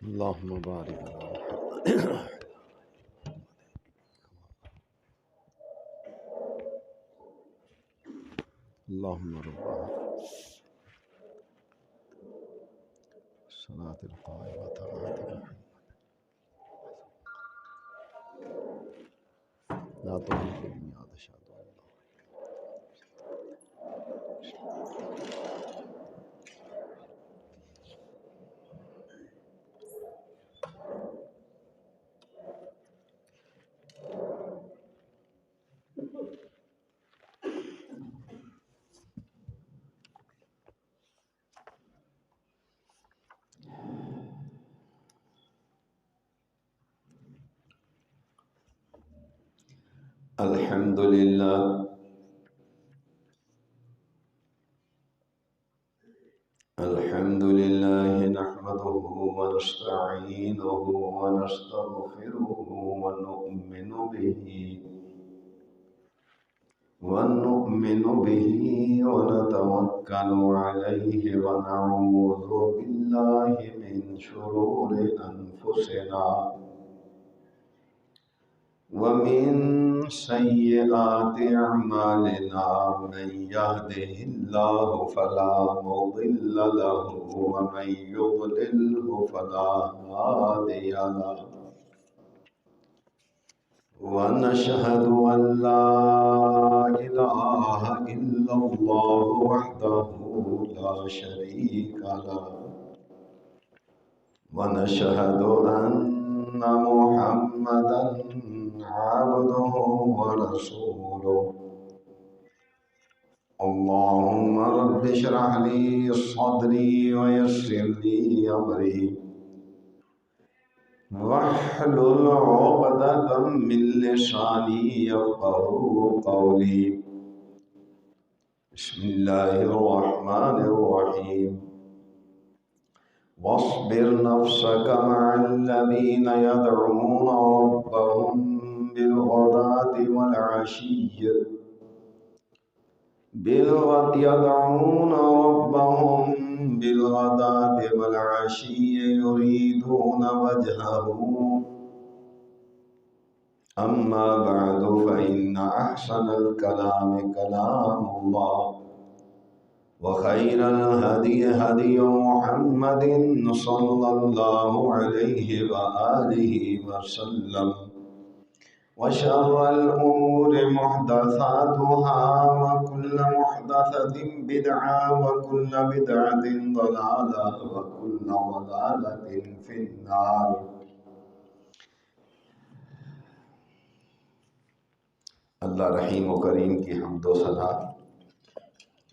اللهم بارك على محمد. اللهم رب الصلاة القائمة آت لا تضل الميعاد أشهد أن لا الحمد لله الحمد لله نحمده ونستعينه ونستغفره ونؤمن به ونتوكل عليه ونعوذ بالله من شرور أنفسنا ومن سيئات أعمالنا من يهده الله فلا مضل له ومن يضلله فلا هادي له ونشهد أن لا إله إلا الله وحده لا شريك له ونشهد أن محمدا عبده ورسوله اللهم رب اشرح لي صدري ويسر لي أمري واحلل عقدة من لساني يفقهوا قولي بسم الله الرحمن الرحيم واصبر نفسك مع الذين يدعون ربهم بالغداة والعشي يدعون ربهم بالغداة والعشي يريدون وجهه أما بعد فإن أحسن الكلام كلام الله وخير الهدي هدي محمد صلى الله عليه وآله وسلم وشر الأمور محدثاتها وكل محدثة بدعة وكل بدعة ضلالة وكل ضلالة في النار. اللہ رحیم و کریم کی حمد و ثنا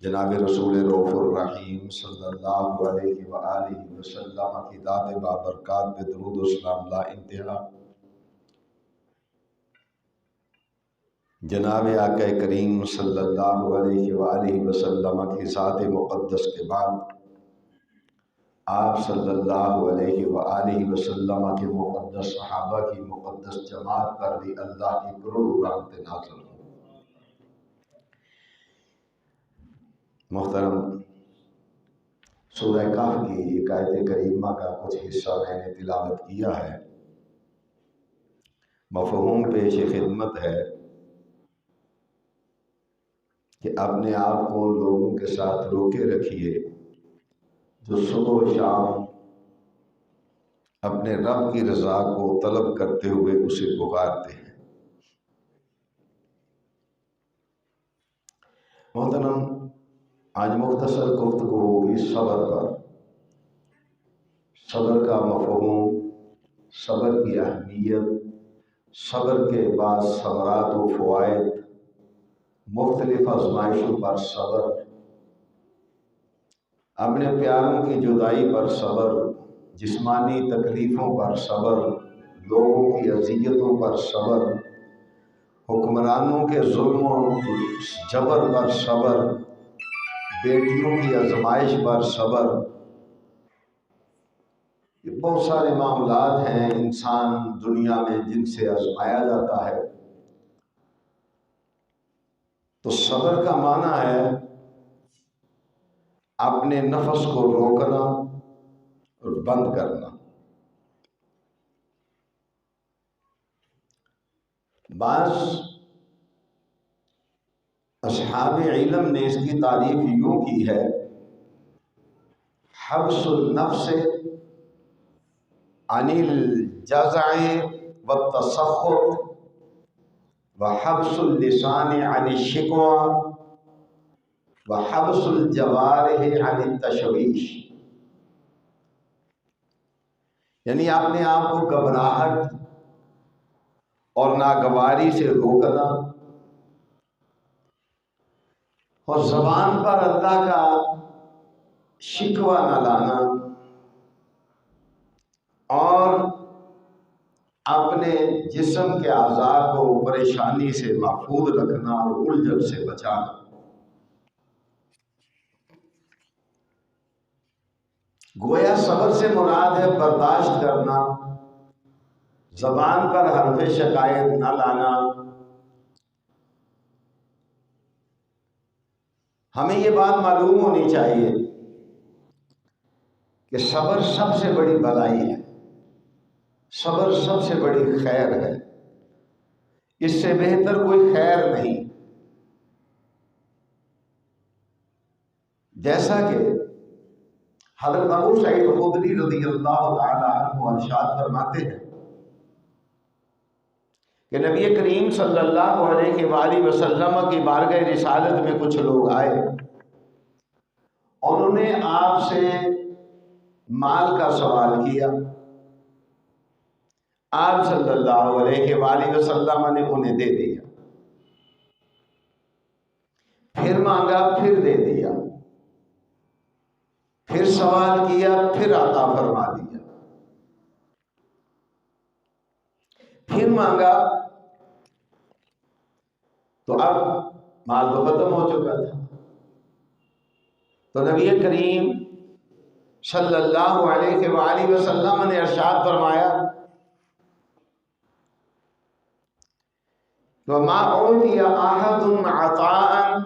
جناب رسول رؤوف الرحیم صلی اللہ علیہ وآلہ وسلم کی ذات بابرکات پہ درود و سلام لا انتہا. جناب آقا کریم صلی اللہ علیہ وآلہ وسلم کی ذات مقدس کے بعد آپ صلی اللہ علیہ وآلہ وسلم کے مقدس صحابہ کی مقدس جماعت پر بھی اللہ کی کروڑوں رحمتیں نازل ہوں. محترم، سورہ کہف کی ایک آیت کریمہ کا کچھ حصہ میں نے تلاوت کیا ہے. مفہوم پیش خدمت ہے کہ اپنے آپ کو ان لوگوں کے ساتھ روکے رکھیے جو صبح و شام اپنے رب کی رضا کو طلب کرتے ہوئے اسے پکارتے ہیں. محترم، آج مختصر گفتگو ہوگی صبر پر. صبر کا مفہوم، صبر کی اہمیت، صبر کے بعد ثمرات و فوائد، مختلف آزمائشوں پر صبر، اپنے پیاروں کی جدائی پر صبر، جسمانی تکلیفوں پر صبر، لوگوں کی اذیتوں پر صبر، حکمرانوں کے ظلم و جبر پر صبر، بیٹیوں کی آزمائش پر صبر. یہ بہت سارے معاملات ہیں انسان دنیا میں جن سے آزمایا جاتا ہے. تو صبر کا معنی ہے اپنے نفس کو روکنا اور بند کرنا. بعض اصحاب علم نے اس کی تعریف یوں کی ہے: حبس النفس عن الجزع والتسخط وحبس اللسان عن الشکوى وحبس الجوارح عن التشویش. یعنی اپنے آپ کو گھبراہٹ اور ناگواری سے روکنا، اور زبان پر اللہ کا شکوہ نہ لانا، اور اپنے جسم کے اعضاء کو پریشانی سے محفوظ رکھنا اور الجھن سے بچانا. گویا صبر سے مراد ہے برداشت کرنا، زبان پر حرف شکایت نہ لانا. ہمیں یہ بات معلوم ہونی چاہیے کہ صبر سب سے بڑی بھلائی ہے، صبر سب سے بڑی خیر ہے، اس سے بہتر کوئی خیر نہیں. جیسا کہ حضرت ابو سعید خدری رضی اللہ تعالی عنہ ارشاد فرماتے ہیں کہ نبی کریم صلی اللہ علیہ وآلہ وسلم کی بارگاہ رسالت میں کچھ لوگ آئے اور انہوں نے آپ سے مال کا سوال کیا. آپ صلی اللہ علیہ وآلہ وسلم نے انہیں دے دیا، پھر مانگا، پھر دے دیا، پھر سوال کیا، پھر عطا فرما دیا، پھر مانگا تو اب مال تو ختم ہو چکا تھا. تو نبی کریم صلی اللہ علیہ وآلہ وسلم نے ارشاد فرمایا: وَمَا أُوتِيَ أَحَدٌ عَطَاءً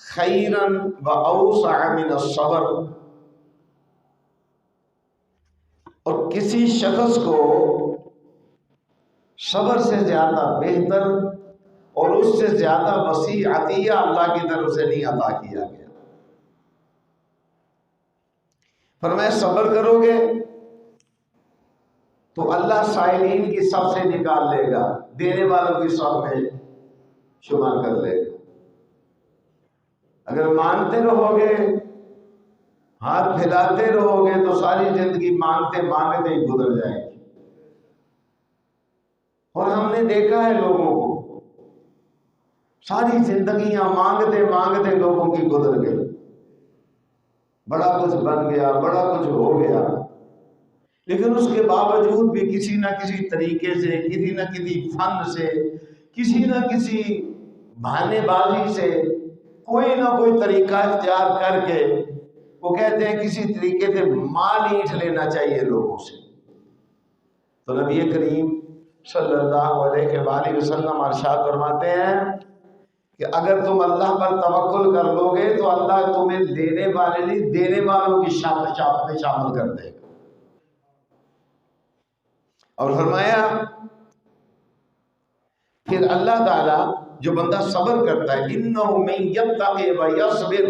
خَيْرًا وَأَوْسَعَ مِنَ الصَّبْرِ. اور کسی شخص کو صبر سے زیادہ بہتر اور اس سے زیادہ وسیع عطیہ اللہ کی طرف سے نہیں عطا کیا گیا. فرمایا صبر کرو گے تو اللہ سائلین کی صف سے نکال لے گا، دینے والوں کی صف میں شمار کر لے گا. اگر مانگتے رہو گے، ہاتھ پھیلاتے رہو گے تو ساری زندگی مانگتے مانگتے ہی گزر جائے گی. اور ہم نے دیکھا ہے لوگوں کو ساری زندگیاں مانگتے مانگتے لوگوں کی گزر گئی. بڑا کچھ بن گیا، بڑا کچھ ہو گیا، لیکن اس کے باوجود بھی کسی نہ کسی طریقے سے، کسی نہ کسی فن سے، کسی نہ کسی بہانے بازی سے کوئی نہ کوئی طریقہ اختیار کر کے وہ کہتے ہیں کسی طریقے سے مال اینٹھ لینا چاہیے لوگوں سے. تو نبی کریم صلی اللہ علیہ وآلہ وسلم ارشاد فرماتے ہیں کہ اگر تم اللہ پر توکل کر لو گے تو اللہ تمہیں لینے والے نہیں، دینے والوں کی شاپ میں شامل کر دے گا. اور فرمایا پھر اللہ تعالیٰ جو بندہ صبر کرتا ہے اِنَّهُ مَن يَتَّقِ وَيَصْبِرْ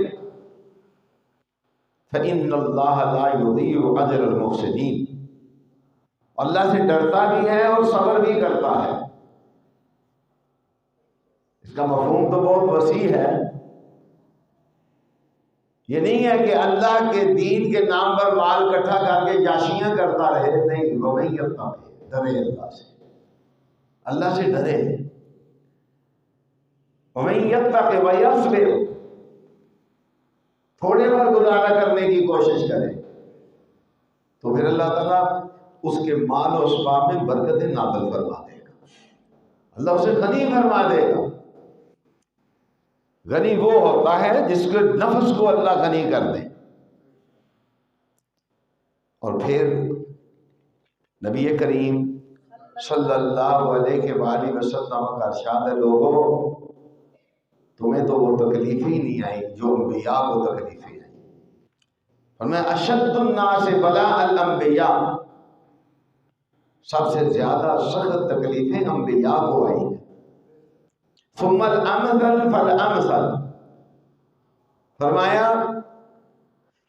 فَإِنَّ اللَّهَ لَا يُضِيعُ أَجْرَ الْمُحْسِنِينَ. اللہ سے ڈرتا بھی ہے اور صبر بھی کرتا ہے. اس کا مفہوم تو بہت وسیع ہے. یہ نہیں ہے کہ اللہ کے دین کے نام پر مال اکٹھا کر کے یاشیاں کرتا رہے، نہیں. وَمَن يَتَّقِ، ڈرے اللہ سے، اللہ سے ڈرے. وَمَن يَتَّقِ وَيَصْبِرْ، تھوڑے پر گزارا کرنے کی کوشش کرے تو پھر اللہ تعالیٰ اس کے مال و اسباب میں برکتیں نازل فرما دے گا. اللہ اسے غنی فرما دے گا. غنی وہ ہوتا ہے جس کے نفس کو اللہ غنی کر دے. اور پھر نبی کریم صلی اللہ علیہ وآلہ وسلم کا ارشاد ہے لوگوں تمہیں تو وہ تکلیف ہی نہیں آئی جو انبیاء کو تکلیفیں آئی. فرمایا اشد الناس بلاء الانبیاء، سب سے زیادہ سخت تکلیفیں انبیاء کو آئی ہیں. ثم الامثل فالامثل، فرمایا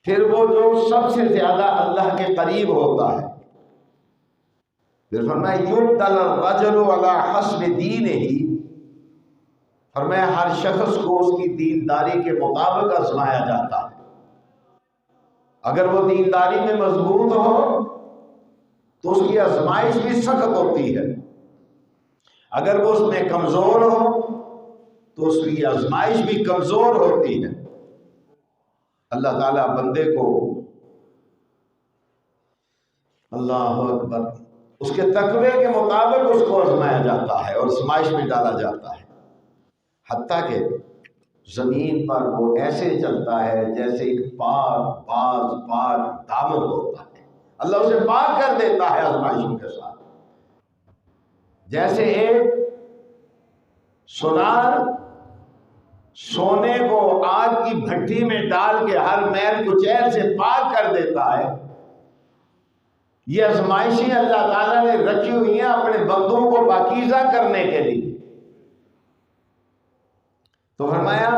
پھر وہ جو سب سے زیادہ اللہ کے قریب ہوتا ہے، پھر فرمایا یبتلی الرجل علی حسب دینہ، فرمایا ہر شخص کو اس کی دینداری کے مطابق آزمایا جاتا ہے۔ اگر وہ دینداری میں مضبوط ہو تو اس کی آزمائش بھی سخت ہوتی ہے، اگر وہ اس میں کمزور ہو تو اس کی آزمائش بھی کمزور ہوتی ہے۔ اللہ تعالیٰ بندے کو، اللہ اکبر، اس کے تقوی کے مطابق اس کو آزمایا جاتا ہے اور آزمائش میں ڈالا جاتا ہے، حتیٰ کہ زمین پر وہ ایسے چلتا ہے جیسے ایک پاک دامن ہوتا ہے، اللہ اسے پاک کر دیتا ہے آزمائشوں کے ساتھ۔ جیسے ایک سونار سونے کو آگ کی بھٹی میں ڈال کے ہر میل کچیل سے پاک کر دیتا ہے، یہ آزمائشیں اللہ تعالیٰ نے رکھی ہوئی ہیں اپنے بندوں کو پاکیزہ کرنے کے لیے۔ تو فرمایا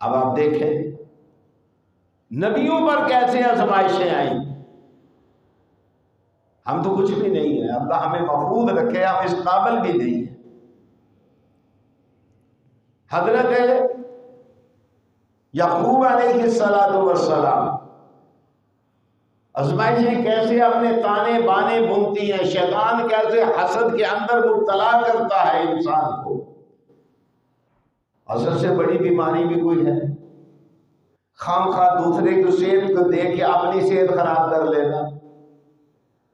اب آپ دیکھیں نبیوں پر کیسے آزمائشیں آئیں، ہم تو کچھ بھی نہیں ہیں، اللہ ہمیں محفوظ رکھے، ہم اس قابل بھی نہیں ہیں۔ حضرت یعقوب علیہ السلام آزمائشیں کیسے اپنے تانے بانے بنتی ہیں، شیطان کیسے حسد کے اندر مبتلا کرتا ہے انسان کو۔ حسد سے بڑی بیماری بھی کوئی ہے؟ خام خواہ دوسرے کی صحت کو دیکھ کے اپنی صحت خراب کر لینا،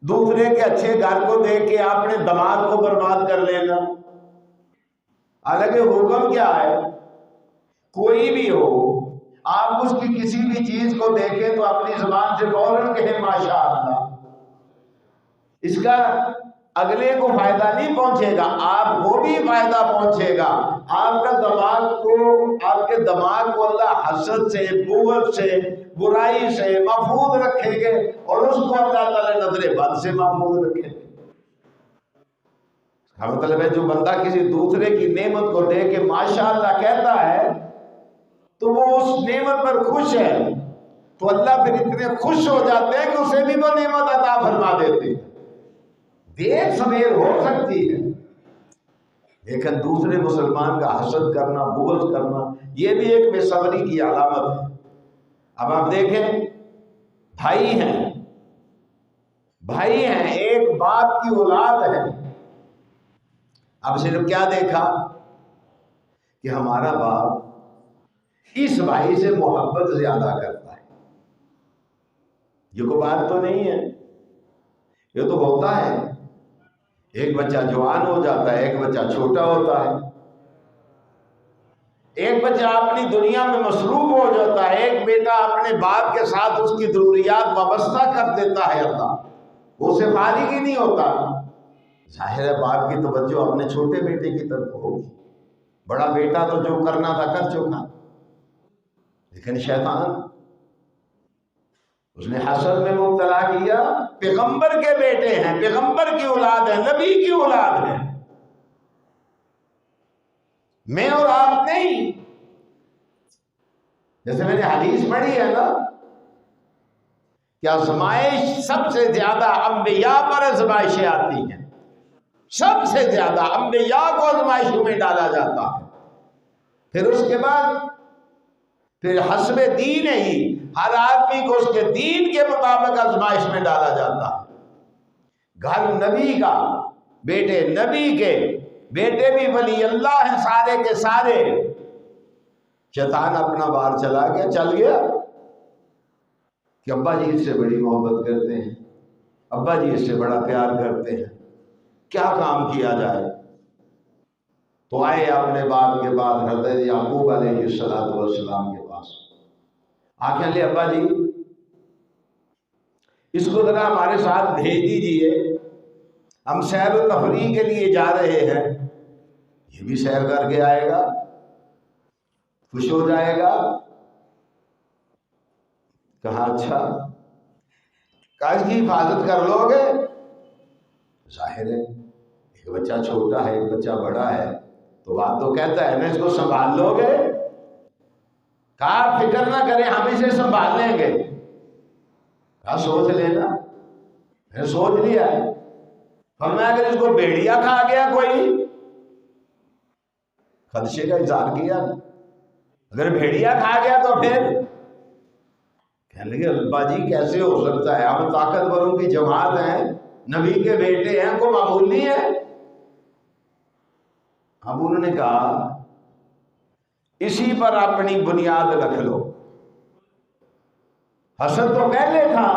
دوسرے کے اچھے گھر کو دیکھ کے اپنے دماغ کو برباد کر لینا۔ حالانکہ حکم کیا ہے؟ کوئی بھی ہو آپ اس کی کسی بھی چیز کو دیکھیں تو اپنی زبان سے فوراً کہیں ماشاء اللہ، اس کا اگلے کو فائدہ نہیں پہنچے گا، آپ کو بھی فائدہ پہنچے گا۔ آپ کے دماغ کو اللہ حسد سے، بغض سے، برائی سے محفوظ رکھیں گے اور اس کو اللہ تعالی نظر بد سے محفوظ رکھیں گے۔ مطلب ہے جو بندہ کسی دوسرے کی نعمت کو دیکھ کے ماشاءاللہ کہتا ہے تو وہ اس نعمت پر خوش ہے، تو اللہ پھر اتنے خوش ہو جاتے ہیں کہ اسے بھی وہ نعمت عطا فرما دیتے ہیں۔ دیر سویر ہو سکتی ہے لیکن دوسرے مسلمان کا حسد کرنا، بغض کرنا، یہ بھی ایک بے صبری کی علامت ہے۔ اب آپ دیکھیں بھائی ہیں ایک باپ کی اولاد ہے، اب صرف کیا دیکھا کہ ہمارا باپ اس بھائی سے محبت زیادہ کرتا ہے، یہ کوئی بات تو نہیں ہے، یہ تو ہوتا ہے۔ ایک بچہ جوان ہو جاتا ہے، ایک بچہ چھوٹا ہوتا ہے، ایک بچہ اپنی دنیا میں مصروف ہو جاتا ہے، ایک بیٹا اپنے باپ کے ساتھ اس کی ضروریات وابستہ کر دیتا ہے، اللہ وہ اسے فارغ ہی نہیں ہوتا۔ ظاہر ہے باپ کی توجہ اپنے چھوٹے بیٹے کی طرف ہوگی، بڑا بیٹا تو جو کرنا تھا کر چکا، لیکن شیطان اس نے حسد میں مبتلا کیا۔ پیغمبر کے بیٹے ہیں، پیغمبر کی اولاد ہے، نبی کی اولاد ہے، میں اور آپ نہیں۔ جیسے میں نے حدیث پڑھی ہے نا کہ آزمائش سب سے زیادہ انبیاء پر آزمائشیں آتی ہیں، سب سے زیادہ انبیاء کو آزمائشوں میں ڈالا جاتا ہے، پھر اس کے بعد پھر حسب دین ہی ہر آدمی کو اس کے دین کے مطابق آزمائش میں ڈالا جاتا ہے۔ گھر نبی کا، بیٹے نبی کے، بیٹے بھی ولی اللہ ہیں سارے کے سارے، شیطان اپنا بار چل گیا کہ ابا جی اس سے بڑی محبت کرتے ہیں، ابا جی اس سے بڑا پیار کرتے ہیں، کیا کام کیا جائے؟ تو آئے اپنے باپ کے بعد حضرت یعقوب علیہ السلام کے پاس، آنکھیں لے ابا جی اس کو ذرا ہمارے ساتھ بھیج دیجئے، ہم سیر و تفریح کے لیے جا رہے ہیں، یہ بھی سیر کر کے آئے گا، خوش ہو جائے گا۔ کہا اچھا، کاج کی حفاظت کر لو گے؟ ظاہر ہے ایک بچہ چھوٹا ہے ایک بچہ بڑا ہے تو بات تو کہتا ہے نا، اس کو سنبھال لو گے؟ کہا فکر نہ کریں، ہم اسے سنبھال لیں گے۔ کہا سوچ لینا۔ میں نے سوچ لیا ہے۔ فرمایا اگر اس کو بھیڑیا کھا گیا کوئی، خدشے کا اظہار کیا، اگر بھیڑیا کھا گیا تو پھر کہنے لگے ابا جی کیسے ہو سکتا ہے، ہم طاقتوروں کی جماعت ہیں، نبی کے بیٹے ہیں، کوئی معمول نہیں ہے۔ اب انہوں نے کہا اسی پر اپنی بنیاد رکھ لو۔ حسد تو پہلے تھا،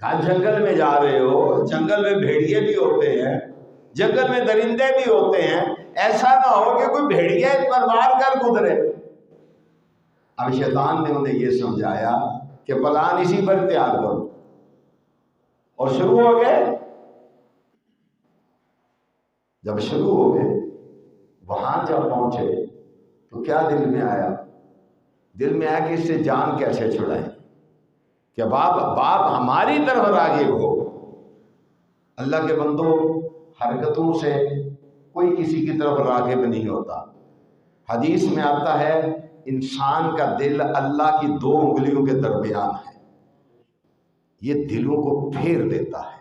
کہا جنگل میں جا رہے ہو، جنگل میں بھیڑیے بھی ہوتے ہیں، جنگل میں درندے بھی ہوتے ہیں، ایسا نہ ہو کہ کوئی بھیڑیا اس پر وار کر گزرے۔ اب شیطان نے انہیں یہ سمجھایا کہ پلان اسی پر تیار کرو، اور شروع ہو گئے۔ جب شروع ہو گئے، وہاں جب پہنچے تو کیا دل میں آیا؟ دل میں آیا کہ اس سے جان کیسے چھڑائیں، کہ باپ ہماری طرف راغب ہو۔ اللہ کے بندوں، حرکتوں سے کوئی کسی کی طرف راغب نہیں ہوتا۔ حدیث میں آتا ہے انسان کا دل اللہ کی 2 انگلیوں کے درمیان ہے، یہ دلوں کو پھیر دیتا ہے۔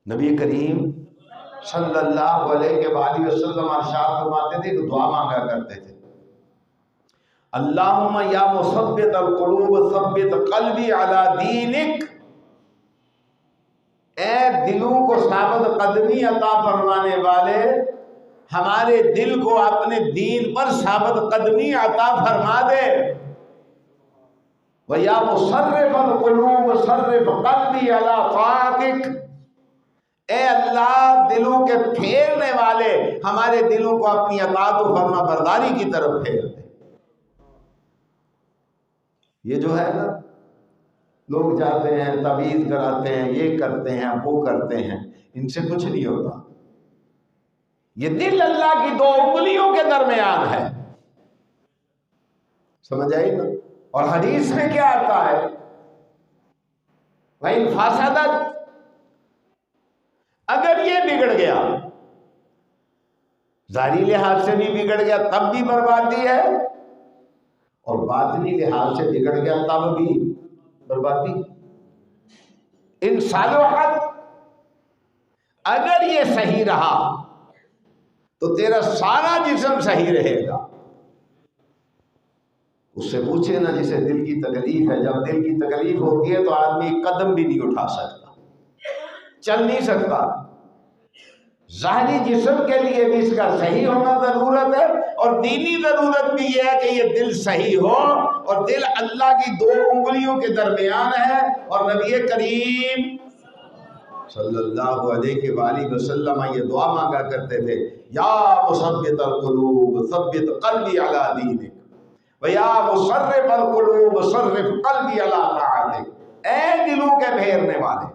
نبی کریم صلی اللہ علیہ وآلہ وسلم ارشاد فرماتے تھے کہ دعا مانگا کرتے تھے، اللہم یا مثبت القلوب ثبت قلبی علی دینک، اے دلوں کو ثابت قدمی عطا فرمانے والے، ہمارے دل کو اپنے دین پر ثابت قدمی عطا فرما دے۔ وَيَا مُصَرِّفَ الْقُلُوبِ صَرِّفْ قَلْبِي عَلَىٰ طَاعَتِكَ، اے اللہ دلوں کے پھیرنے والے، ہمارے دلوں کو اپنی اطاعت و فرما برداری کی طرف پھیر دے۔ یہ جو ہے نا، لوگ جاتے ہیں تعویذ کراتے ہیں، یہ کرتے ہیں وہ کرتے ہیں، ان سے کچھ نہیں ہوتا۔ یہ دل اللہ کی 2 انگلیوں کے درمیان ہے، سمجھ آئی نا؟ اور حدیث میں کیا آتا ہے؟ وَإِنْ فَسَدَتْ، اگر یہ بگڑ گیا، ظاہری لحاظ سے بھی بگڑ گیا تب بھی بربادی ہے، اور باطنی لحاظ سے بگڑ گیا تب بھی بربادی۔ ان صالحت، اگر یہ صحیح رہا تو تیرا سارا جسم صحیح رہے گا۔ اس سے پوچھے نا جسے دل کی تکلیف ہے، جب دل کی تکلیف ہوتی ہے تو آدمی قدم بھی نہیں اٹھا سکتا، چل نہیں سکتا۔ ظاہری جسم کے لیے بھی اس کا صحیح ہونا ضرورت ہے، اور دینی ضرورت بھی یہ ہے کہ یہ دل صحیح ہو، اور دل اللہ کی 2 انگلیوں کے درمیان ہے۔ اور نبی کریم صلی اللہ علیہ وآلہ وسلم یہ دعا مانگا کرتے تھے، یا مثبت القلوب ثبت قلبی علی دینک، ویا مصرف القلوب صرف قلبی علی طاعتک، اے دلوں کے پھیرنے والے،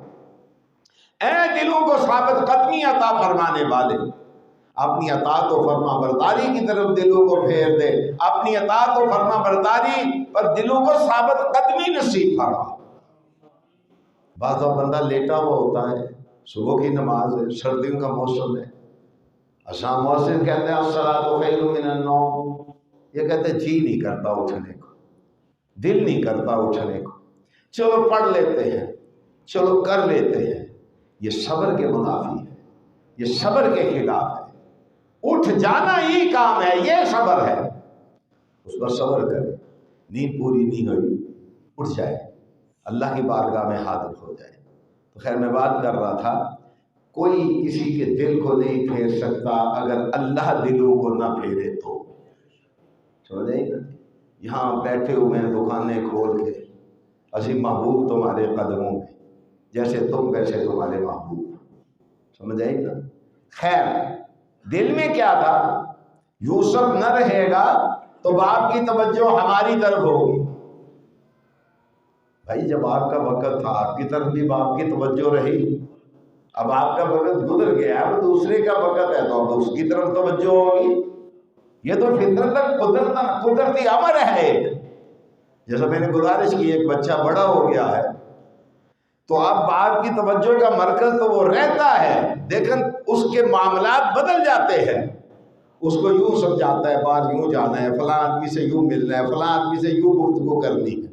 اے دلوں کو ثابت قدمی عطا فرمانے والے، اپنی اطاعت و فرما برداری کی طرف دلوں کو پھیر دے، اپنی اطاعت و فرما برداری پر دلوں کو ثابت قدمی نصیب فرما۔ بعض بندہ لیٹا ہوا ہوتا ہے، صبح کی نماز ہے، سردیوں کا موسم ہے، اسام مؤذن کہتے ہیں الصلاۃ خیر من النوم، یہ کہتے ہیں جی نہیں کرتا اٹھنے کو، دل نہیں کرتا اٹھنے کو، چلو پڑھ لیتے ہیں، چلو کر لیتے ہیں۔ یہ صبر کے منافی ہے، یہ صبر کے خلاف ہے۔ اٹھ جانا ہی کام ہے، یہ صبر ہے، اس پر صبر کرے۔ نیند پوری نہیں ہوئی، اٹھ جائے، اللہ کی بارگاہ میں حاضر ہو جائے۔ تو خیر میں بات کر رہا تھا، کوئی کسی کے دل کو نہیں پھیر سکتا اگر اللہ دلوں کو نہ پھیرے تو۔ سمجھیں گے؟ یہاں بیٹھے ہوئے ہیں دکانیں کھول کے، اسی محبوب تمہارے قدموں میں، جیسے تم ویسے تمہارے محبوب، سمجھ آئی نا؟ خیر دل میں کیا تھا؟ یوسف نہ رہے گا تو باپ کی توجہ ہماری طرف ہوگی۔ بھائی جب آپ کا وقت تھا آپ کی طرف بھی باپ کی توجہ رہی، اب آپ کا وقت گزر گیا، اب دوسرے کا وقت ہے تو اب اس کی طرف توجہ ہوگی۔ یہ تو فطرت قدرتی امر ہے۔ ایک جیسا میں نے گزارش کی، ایک بچہ بڑا ہو گیا ہے تو اب باپ کی توجہ کا مرکز تو وہ رہتا ہے، لیکن اس کے معاملات بدل جاتے ہیں۔ اس کو یوں سمجھاتا ہے باہر یوں جانا ہے، فلاں آدمی سے یوں ملنا ہے، فلاں آدمی سے یوں گفتگو کرنی ہے،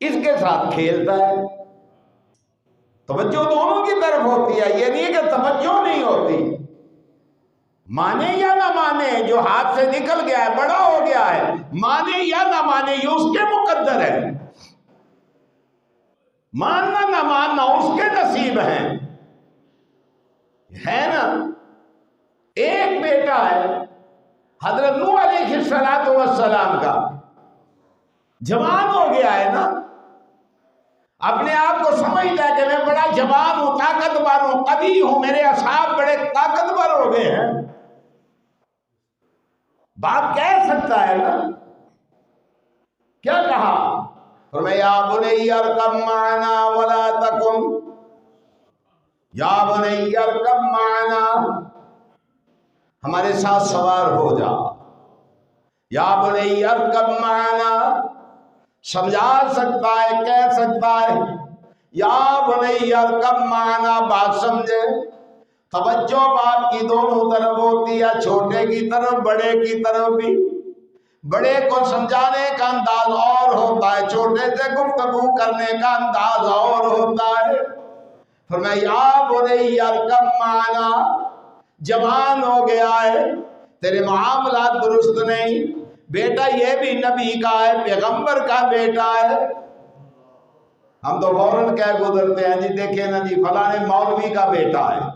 اس کے ساتھ کھیلتا ہے۔ توجہ دونوں کی طرف ہوتی ہے، یہ نہیں کہ توجہ نہیں ہوتی۔ مانے یا نہ مانے، جو ہاتھ سے نکل گیا ہے، بڑا ہو گیا ہے، مانے یا نہ مانے یہ اس کے مقدر ہے، ماننا نہ ماننا اس کے نصیب ہے نا۔ ایک بیٹا ہے حضرت نوح علیہ السلام کا، جوان ہو گیا ہے نا، اپنے آپ کو سمجھتا ہے کہ میں بڑا جوان ہوں، طاقتور ہوں، قوی ہوں، میرے اصحاب بڑے طاقتور ہو گئے ہیں۔ باپ کہہ سکتا ہے نا، کیا کہا؟ فرمایا یا بنی ارکب معنا ولا تکن، یا بنی ارکب معنا، ہمارے ساتھ سوار ہو جا، یا بنی ارکب معنا، سمجھا سکتا ہے، کہہ سکتا ہے، یا بنی ارکب معنا، بات سمجھے۔ توجہ باپ کی دونوں طرف ہوتی ہے، چھوٹے کی طرف، بڑے کی طرف بھی۔ بڑے کو سمجھانے کا انداز اور ہوتا ہے، چھوٹے سے گفتگو کرنے کا انداز اور ہوتا ہے۔ فرمایا یا بنی ارکب معنا، جوان ہو گیا ہے، تیرے معاملات درست نہیں، بیٹا یہ بھی نبی کا ہے، پیغمبر کا بیٹا ہے۔ ہم تو فوراً کہہ گزرتے ہیں جی دیکھیں نا جی فلاں مولوی کا بیٹا ہے۔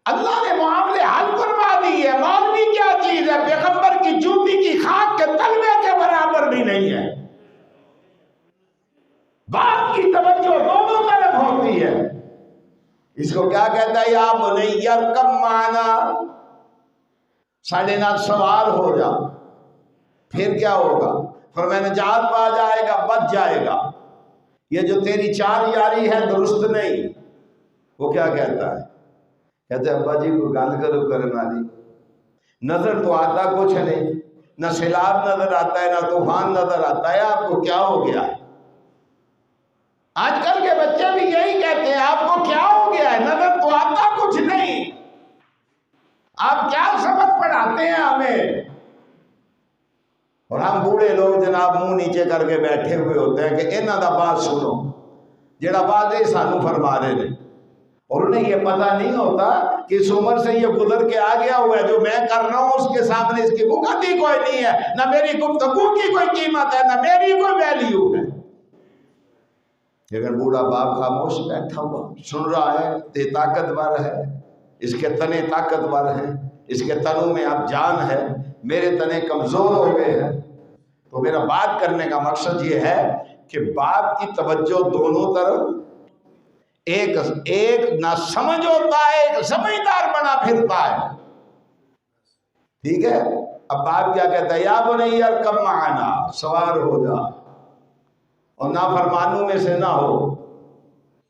اللہ نے معاملے حل فرما دی ہے، مولوی کیا چیز ہے، پیغمبر کی جوتی کی خاک کے تلوے کے برابر بھی نہیں ہے۔ باپ کی توجہ دونوں طرف ہوتی ہے۔ اس کو کیا کہتا ہے؟ یا بنی ارکب معنا، ساڑھے نال سوار ہو جا، پھر کیا ہوگا؟ فرمایا نجات پا جائے گا، بچ جائے گا۔ یہ جو تیری چار یاری ہے درست نہیں۔ وہ کیا کہتا ہے؟ کہتے ہیں ابا جی کو گل کرو کرنے والی، نظر تو آتا کچھ نہیں، نہ سیلاب نظر آتا ہے، نہ طوفان نظر آتا ہے، آپ کو کیا ہو گیا ہے؟ آج کل کے بچے بھی یہی کہتے ہیں آپ کو کیا ہو گیا ہے، نظر تو آتا کچھ نہیں، آپ کیا سبق پڑھاتے ہیں ہمیں؟ اور ہم بوڑھے لوگ جناب منہ نیچے کر کے بیٹھے ہوئے ہوتے ہیں کہ انہاں دا بات سنو، جڑا بات ہے سانو فرما رہے ہیں، اور انہیں یہ پتہ نہیں ہوتا کہ اس عمر سے یہ گزر کے آ گیا ہوا ہے، جو میں کر رہا ہوں اس کے سامنے اس کی بکتی کوئی نہیں ہے، نہ میری گفتگو کی کوئی قیمت ہے، نہ میری کوئی ویلیو ہے۔ لیکن بوڑھا باپ خاموش بیٹھا ہوا سن رہا ہے، یہ طاقتور ہے، اس کے تنے طاقتور ہیں، اس کے تنوں میں اب جان ہے، میرے تنے کمزور ہو گئے ہیں۔ تو میرا بات کرنے کا مقصد یہ ہے کہ باپ کی توجہ دونوں طرف، ایک نہ سمجھ ہوتا ہے، ایک سمجھدار بنا پھرتا ہے، ٹھیک ہے۔ اب باپ کیا کہتا ہے؟ یا بنی ارکب معنا، سوار ہو جا اور نافرمانوں میں سے نہ ہو۔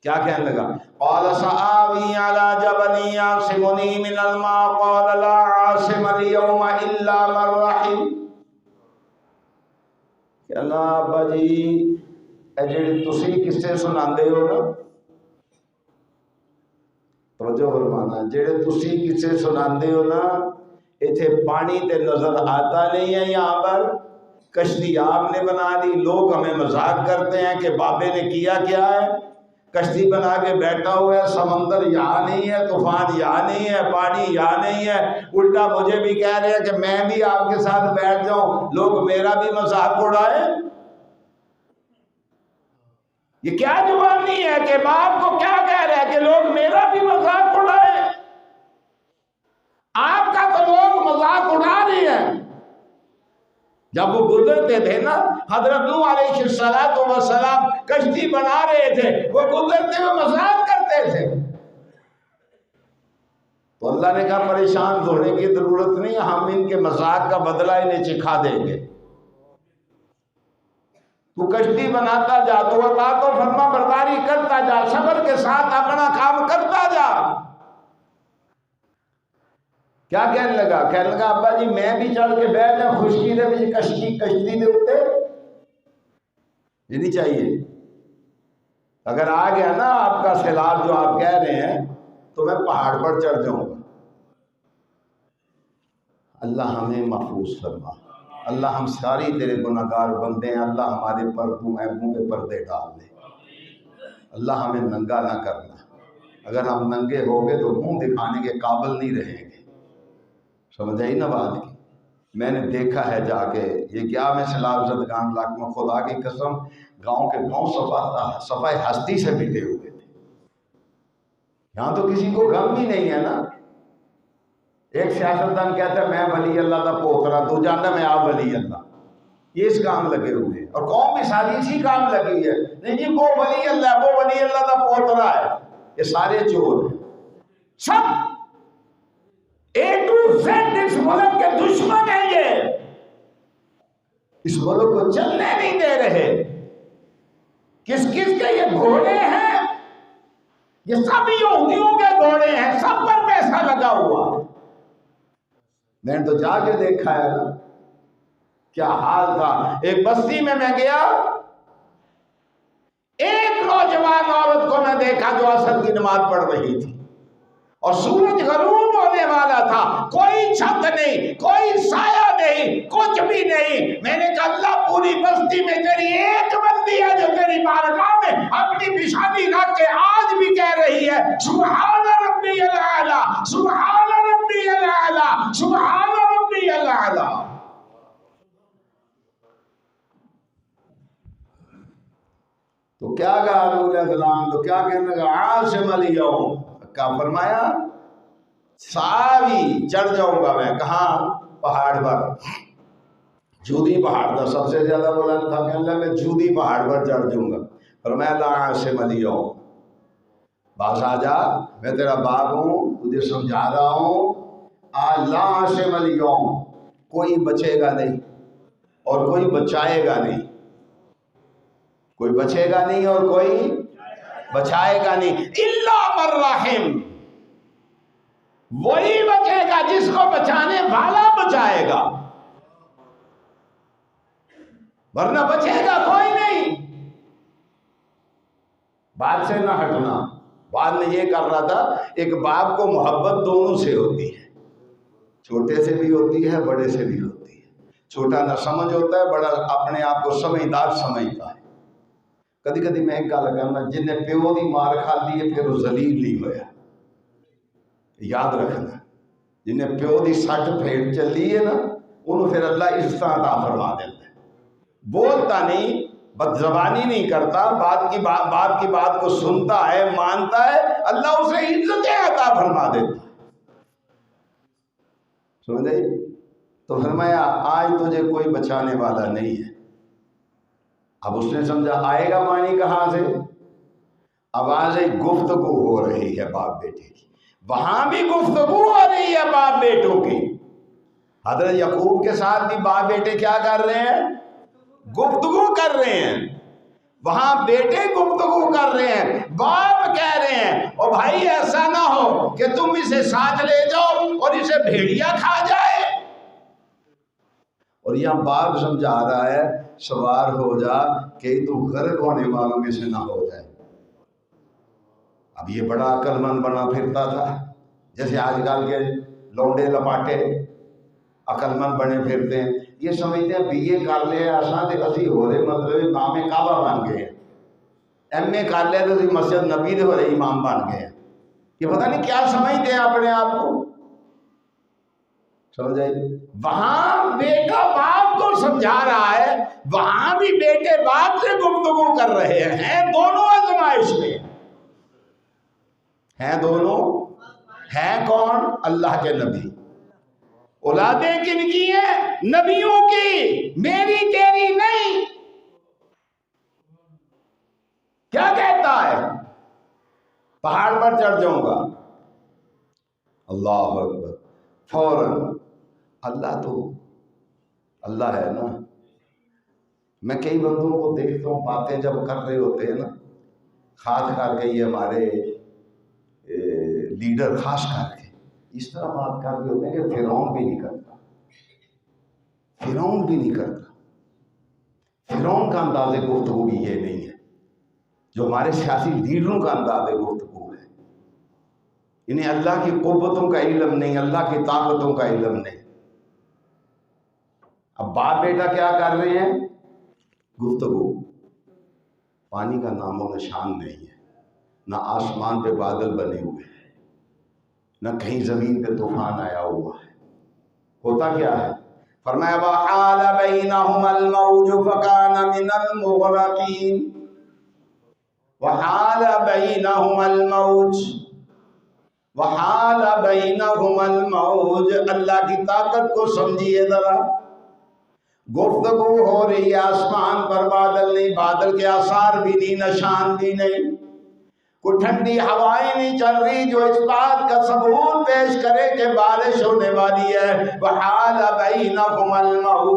کیا کہنے لگا؟ قال سآوی علی جبل یعصمنی من الماء قال لا عاصم اليوم الا من رحم۔ کہ اللہ ابا جی اے جڑے تسی قصے سناندے ہو نا، توجہ فرمانا، جڑے تسی قصے سناندے ہو نا، ایتھے پانی تے نظر آتا نہیں ہے، یہاں پر کشتی آپ نے بنا لی، لوگ ہمیں مذاق کرتے ہیں کہ بابے نے کیا کیا ہے، کشتی بنا کے بیٹھا ہوا ہے، سمندر یہاں نہیں ہے، طوفان یہاں نہیں ہے، پانی یہاں نہیں ہے، الٹا مجھے بھی کہہ رہے ہیں کہ میں بھی آپ کے ساتھ بیٹھ جاؤں، لوگ میرا بھی مذاق اڑائے۔ یہ کیا جوانی ہے کہ باپ کو کیا کہہ رہے ہیں کہ لوگ میرا بھی مذاق اڑائے؟ آپ کا تو لوگ مذاق اڑا رہے ہیں۔ جب وہ گزرتے تھے نا، حضرت نوح علیہ السلام کشتی بنا رہے تھے، وہ گزرتے ہوئے مذاق کرتے تھے، تو اللہ نے کہا پریشان ہونے کی ضرورت نہیں، ہم ان کے مذاق کا بدلہ انہیں چکھا دیں گے۔ تو کشتی بناتا جا، تو اطاعت و فرما برداری کرتا جا، صبر کے ساتھ اپنا کام کرتا جا۔ کیا کہنے لگا؟ کہنے لگا ابا جی میں بھی چڑھ کے بیٹھ جاؤں خشکی دے وچ، کشتی دے اوتے، یہ نہیں چاہیے۔ اگر آ گیا نا آپ کا سیلاب جو آپ کہہ رہے ہیں تو میں پہاڑ پر چڑھ جاؤں گا۔ اللہ ہمیں محفوظ فرما، اللہ ہم ساری تیرے گناہگار بندے ہیں، اللہ ہمارے پردوں عیبوں پہ پردے ڈال دے، اللہ ہمیں ننگا نہ کرنا، اگر ہم ننگے ہو گے تو منہ دکھانے کے قابل نہیں رہیں گے۔ سمجھ آئی نا بات کی؟ میں نے دیکھا ہے جا کے، یہ کیا میں سیلاب زدگان علاقے میں، خدا کی قسم گاؤں کے گاؤں صفائی ہستی سے مٹے ہوئے تھے، یہاں تو کسی کو غم ہی نہیں ہے نا۔ ایک سیاستدان کہتا ہے میں ولی اللہ کا پوترا، تو جانتا میں آپ ولی اللہ، یہ اس کام لگے ہوئے ہیں، اور قوم بھی ساری اسی کام لگی ہوئی ہے، نہیں جی وہ ولی اللہ، وہ ولی اللہ کا پوترا ہے، یہ سارے چور ہیں، سب اے ٹو زیڈ اس ملک کے دشمن ہیں، یہ اس ملک کو چلنے نہیں دے رہے۔ کس کس کے یہ گھوڑے ہیں؟ یہ سب یہودیوں کے گھوڑے ہیں، سب پر پیسہ لگا ہوا ہے۔ میں نے تو جا کے دیکھا ہے نا کیا حال تھا۔ ایک بستی میں گیا، ایک نوجوان عورت کو میں دیکھا جو عصر کی نماز پڑھ رہی تھی، اور سورج غروب ہونے والا تھا، کوئی چھت نہیں، کوئی سایہ نہیں، کچھ بھی نہیں۔ میں نے کہا اللہ پوری بستی میں تیری ایک بندی ہے جو تیری بارگاہ میں اپنی پیشانی رکھ کے آج بھی کہہ رہی ہے سبحان ربی الاعلی، سبحان ربی الاعلی، سبحان ربی الاعلی۔ تو کیا کہا حضور علیہ السلام، تو کیا کہنے لگا عاصم الیوم، کیا فرمایا ساری چڑھ جاؤں گا میں، کہاں؟ پہاڑ پر، جودی پہاڑ تھا سب سے زیادہ بلند تھا، کہنے لگا میں جودی پہاڑ پر چڑھ جاؤں گا۔ فرمایا لا عاصم الیوم، باز آ جا، میں تیرا باپ ہوں، تجھے سمجھا رہا ہوں، لا عاصم الیوم، کوئی بچے گا نہیں اور کوئی بچائے گا نہیں، کوئی بچے گا نہیں اور کوئی بچائے گا نہیں، الا من رحم، وہی بچے گا جس کو بچانے والا بچائے گا، ورنہ بچے گا کوئی نہیں۔ بات سے نہ ہٹنا، بعد میں یہ کر رہا تھا، ایک باپ کو محبت دونوں سے ہوتی ہے، چھوٹے سے بھی ہوتی ہے، بڑے سے بھی ہوتی ہے، چھوٹا نہ سمجھ ہوتا ہے، بڑا اپنے آپ کو سمجھدار سمجھتا ہے۔ کدی کدی میں ایک گل کرنا، جن نے پیو دی مار کھا دی ہے پھر وہ ذلیل نہیں ہویا، یاد رکھنا، جن نے پیو دی سٹ پھیڑ چلی ہے نا انہوں پھر اللہ عزت عطا فرما دیتا ہے، بولتا نہیں، بد زبانی نہیں کرتا، باپ کی بات کو سنتا ہے، مانتا ہے، اللہ اسے عزت عطا فرما دیتا ہے۔ سمجھ آئی؟ تو فرمایا آج تجھے کوئی بچانے والا نہیں ہے۔ اب اس نے سمجھا آئے گا پانی کہاں سے؟ آواز گفتگو ہو رہی ہے باپ بیٹے کی، وہاں بھی گفتگو ہو رہی ہے باپ بیٹوں کی، حضرت یعقوب کے ساتھ بھی باپ بیٹے کیا کر رہے ہیں؟ گفتگو کر رہے ہیں، وہاں بیٹے گفتگو کر رہے ہیں، باپ کہہ رہے ہیں اور بھائی ایسا نہ ہو کہ تم اسے ساتھ لے جاؤ اور اسے بھیڑیا کھا جائے۔ اور یہاں باپ سمجھا رہا ہے سوار ہو جا کہ تو غرق ہونے والوں میں سے نہ ہو جائے۔ اب یہ بڑا عقل مند بنا پھرتا تھا، جیسے آج کل کے لونڈے لپاٹے عقل مند بنے پھرتے ہیں، یہ سمجھتے ہیں بی اے کر لے ایسا تے اسی ہو رہے مطلب امام کعبہ بن گئے ہیں، ایم اے کر لے تو اسی مسجد نبی دے ہو رہے امام بن گئے ہیں، یہ پتہ نہیں کیا سمجھتے ہیں اپنے آپ کو۔ سمجھ آئی؟ وہاں بیٹا باپ کو سمجھا رہا ہے، وہاں بھی بیٹے باپ سے گفتگو کر رہے ہیں، دونوں آزمائش میں ہیں، دونوں ہیں کون؟ اللہ کے نبی، اولادیں کن کی ہیں؟ نبیوں کی، میری تیری نہیں۔ کیا کہتا ہے؟ پہاڑ پر چڑھ جاؤں گا، اللہ اکبر، فوراً اللہ تو اللہ ہے نا۔ میں کئی بندوں کو دیکھتا ہوں باتیں جب کر رہے ہوتے ہیں نا، خاص کر کے یہ ہمارے لیڈر خاص کر کے اس طرح بات کر رہے ہوتے ہیں کہ فرعون بھی نہیں کرتا، فرعون بھی نہیں کرتا، فرعون کا انداز گفتگو بھی یہ نہیں ہے جو ہمارے سیاسی لیڈروں کا انداز گفتگو ہے، انہیں اللہ کی قوتوں کا علم نہیں، اللہ کی طاقتوں کا علم نہیں۔ اب باپ بیٹا کیا کر رہے ہیں؟ گفتگو۔ پانی کا نام و نشان نہیں ہے، نہ آسمان پہ بادل بنے ہوئے ہیں، نہ کہیں زمین پہ طوفان آیا ہوا ہے۔ ہوتا کیا ہے؟ فرمایا وَحَالَ بَيْنَهُمَا الْمَوْجُ فَكَانَ مِنَ الْمُغْرَقِينَ۔ وَحَالَ بَيْنَهُمَا الْمَوْجُ، وَحَالَ بَيْنَهُمَا الْمَوْجُ، اللہ کی طاقت کو سمجھیے ذرا۔ گفتگو ہو رہی ہے، آسمان پر بادل نہیں، بادل کے آثار بھی نہیں، نشان بھی نہیں، کوئی ٹھنڈی ہوائیں نہیں چل رہی جو اس بات کا ثبوت پیش کرے کہ بارش ہونے والی ہے۔ وَحَالَ بَيْنَهُمَا الْمَوْجُ،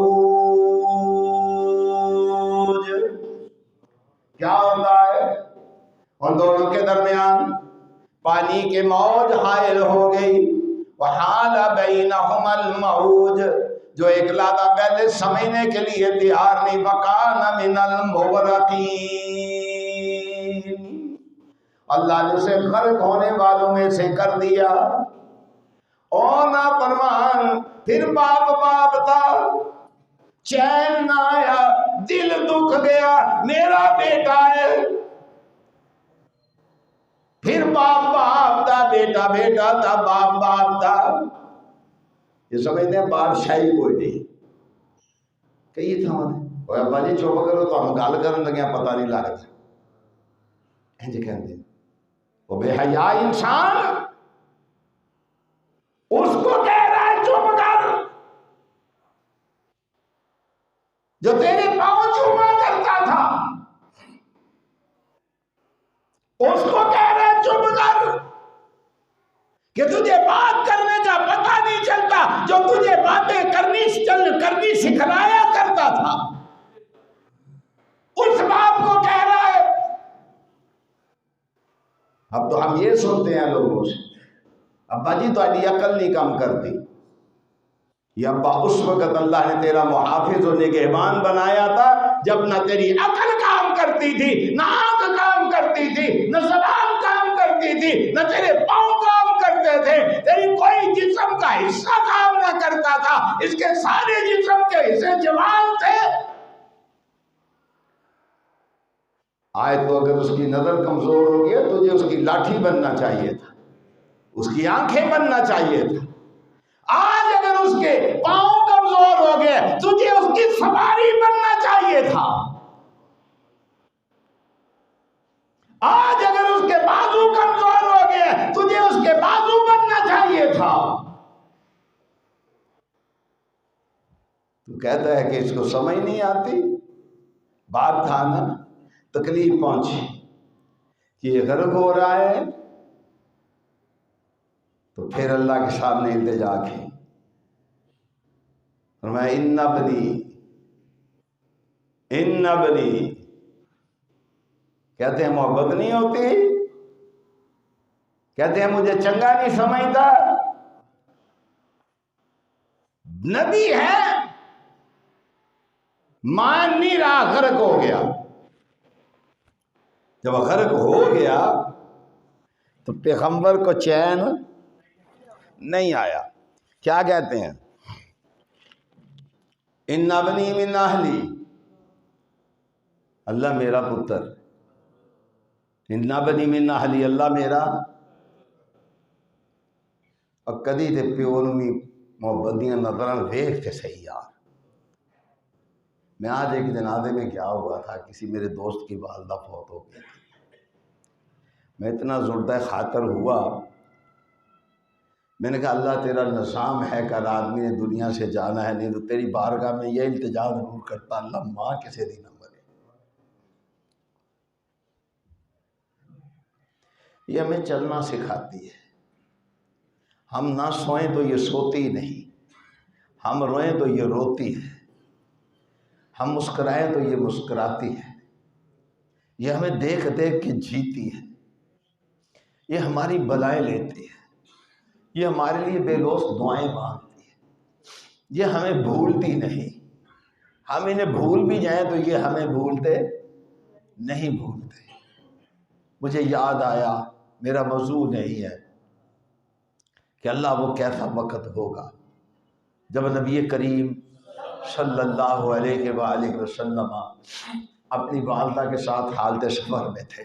کیا ہوتا ہے؟ ان دونوں کے درمیان پانی کے موج حائل ہو گئی۔ وَحَالَ بَيْنَهُمَا الْمَوْجُ، جو ایک لادہ پہلے سمجھنے کے لیے تیار نہیں، وَكَانَ مِنَ الْمُغْرَقِينَ، اللہ نے اسے غرق ہونے والوں میں سے کر دیا۔ اور نافرمان پھر باپ تھا، چین نہ آیا، دل دکھ گیا، میرا بیٹا ہے۔ پھر باپ تھا، بیٹا تھا، باپ تھا۔ یہ سمجھتے ہیں بادشاہی کوئی نہیں کہ یہ تھا وہ ابا جی چپ کرو تو ہم گل کرن لگے پتہ نہیں لگتا، انج کہندے وہ بے حیا انسان اس کو کہہ رہا ہے چپ کر جو تیرے پاؤں چوما کرتا تھا، اس کو کہہ رہا ہے چپ کر کہ تجھے بات کرنے کا پتہ نہیں چلتا، جو تجھے باتیں کرنی سکھلایا کرتا تھا، اس باپ کو کہہ رہا ہے۔ اب تو ہم یہ سنتے ہیں لوگوں سے، ابا جی تہاڈی عقل نہیں کام کرتی۔ یہ ابا اس وقت اللہ نے تیرا محافظ و نگہبان بنایا تھا جب نہ تیری عقل کام کرتی تھی، نہ آنکھ کام کرتی تھی، نہ زبان کام کرتی تھی، نہ تیرے پاؤں کام کرتے تھے، تیری کوئی جسم کا حصہ کام نہ کرتا تھا، اس کے سارے جسم کے حصے جوان تھے۔ آج تو اگر اس کی نظر کمزور ہو گئی تجھے اس کی لاٹھی بننا چاہیے تھا، اس کی آنکھیں بننا چاہیے تھا۔ آج اگر اس کے پاؤں کمزور ہو گئے تجھے اس کی سواری بننا چاہیے تھا۔ آج اگر اس کے بازو کمزور ہو گئے تجھے اس کے بازو بننا چاہیے تھا۔ تو کہتا ہے کہ اس کو سمجھ نہیں آتی، بات تھا نا، تکلیف پہنچی کہ یہ غرق ہو رہا ہے، تو پھر اللہ کے سامنے التجا کی، فرمایا ان ابنی، کہتے ہیں محبت نہیں ہوتی، کہتے ہیں مجھے چنگا نہیں سمجھتا، نبی ہے مان نہیں رہا، غرق ہو گیا۔ جب غرق ہو گیا تو پیغمبر کو چین نہیں آیا، کیا کہتے ہیں؟ ان ابنی من اہلی، اللہ میرا پتر، ان ابنی من اہلی، اللہ میرا۔ اور کدی تے پیو نوں بھی محبت دیاں نظراں ویکھ تے صحیح یار۔ میں آج ایک جنازے میں گیا ہوا تھا، کسی میرے دوست کی والدہ فوت ہو گئی، میں اتنا زردہ خاطر ہوا، میں نے کہا اللہ تیرا نظام ہے کہ ہر آدمی نے دنیا سے جانا ہے، نہیں تو تیری بارگاہ میں یہ التجا ضرور کرتا، اللہ ماں کسے دی نہ مرے۔ یہ ہمیں چلنا سکھاتی ہے، ہم نہ سوئیں تو یہ سوتی نہیں، ہم روئیں تو یہ روتی ہے، ہم مسکرائیں تو یہ مسکراتی ہے، یہ ہمیں دیکھ دیکھ کے جیتی ہے، یہ ہماری بلائیں لیتی ہے، یہ ہمارے لیے بے لوث دعائیں مانگتی ہے، یہ ہمیں بھولتی نہیں، ہم انہیں بھول بھی جائیں تو یہ ہمیں بھولتے نہیں بھولتے۔ مجھے یاد آیا میرا موضوع نہیں ہے کہ اللہ وہ کیسا وقت ہوگا جب نبی کریم صلی اللہ علیہ وآلہ وسلم اپنی والدہ کے ساتھ حالت سفر میں تھے،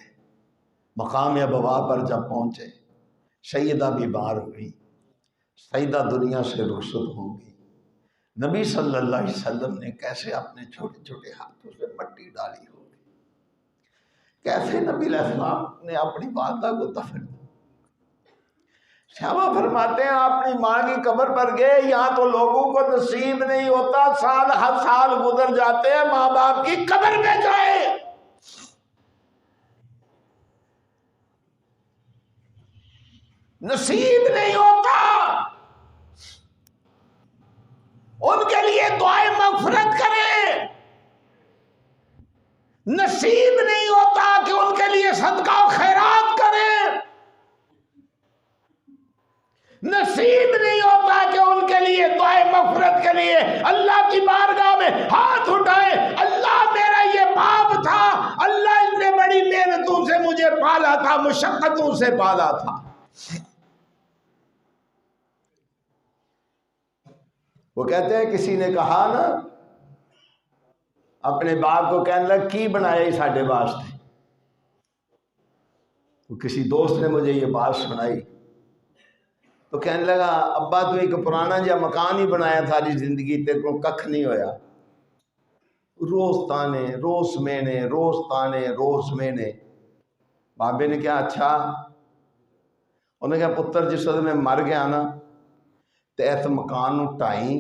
مقام ابوا پر جب پہنچے، سیدہ بیمار ہوئی، سیدہ دنیا سے رخصت ہو گئی۔ نبی صلی اللہ علیہ وسلم نے کیسے اپنے چھوٹے چھوٹے ہاتھوں سے مٹی ڈالی ہوگی، کیسے نبی علیہ السلام نے اپنی والدہ کو دفن کیا۔ صحابہ فرماتے ہیں اپنی ماں کی قبر پر گئے، یہاں تو لوگوں کو نصیب نہیں ہوتا، سال ہر سال گزر جاتے ہیں، ماں باپ کی قبر میں جائے۔ نصیب نہیں ہوتا، ان کے لیے دعائیں مغفرت کریں۔ نصیب نہیں ہوتا کہ ان کے لیے صدقہ و خیرات کریں۔ نصیب نہیں ہوتا کہ ان کے لیے دعائیں مغفرت کے لیے اللہ کی بارگاہ میں ہاتھ اٹھائے، اللہ میرا یہ باپ تھا، اللہ اس نے بڑی محنتوں سے مجھے پالا تھا، مشقتوں سے پالا تھا۔ وہ کہتے ہیں کسی نے کہا نا اپنے باپ کو، کہنے لگا کی بنایا ہی ساڈے واسطے۔ تو کسی دوست نے مجھے یہ بات سنائی تو کہنے لگا ابا تو ایک پرانا جا مکان ہی بنایا ساری زندگی، تیرے کو ککھ نہیں ہویا۔ روز تانے، روز مینے، روز تانے، روز مینے۔ بابے نے کہا اچھا؟ انہوں نے کہا پتر جس وقت میں مر گیا نا تے اس مکان نو ٹائیں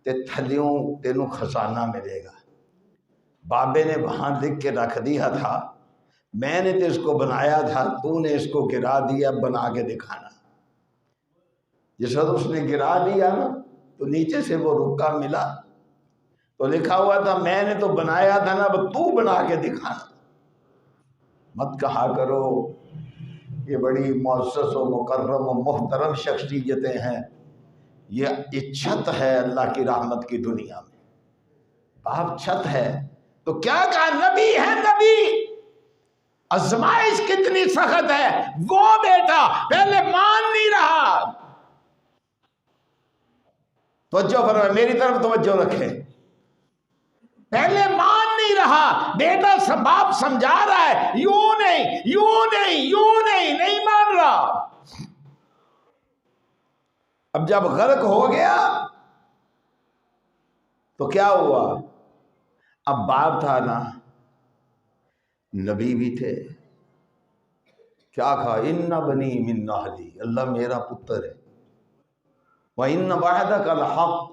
تے تھلیوں تینوں خزانہ ملے گا۔ بابے نے وہاں لکھ کے رکھ دیا تھا، میں نے تو اس کو بنایا تھا، تو نے اس کو گرا دیا، بنا کے دکھانا۔ جس وقت اس نے گرا دیا نا تو نیچے سے وہ رکا ملا تو لکھا ہوا تھا میں نے تو بنایا تھا نا، اب تو بنا کے دکھانا۔ مت کہا کرو یہ بڑی معزز و مکرم و محترم شخصیتیں ہیں، یہ چھت ہے اللہ کی رحمت کی دنیا میں، باپ چھت ہے۔ تو کیا کہا نبی ہے، نبی آزمائش کتنی سخت ہے، وہ بیٹا پہلے مان نہیں رہا۔ توجہ فرمائے، میری طرف توجہ رکھے، پہلے مان نہیں رہا، بیٹا باپ سمجھا رہا ہے یوں نہیں یوں نہیں یوں نہیں، نہیں مان رہا۔ اب جب غرق ہو گیا تو کیا ہوا؟ اب باپ تھا نا، نبی بھی تھے، کیا کہا ان بنی من اہلی، اللہ میرا پتر ہے، وَإِنَّ وَعْدَكَ الْحَقُّ،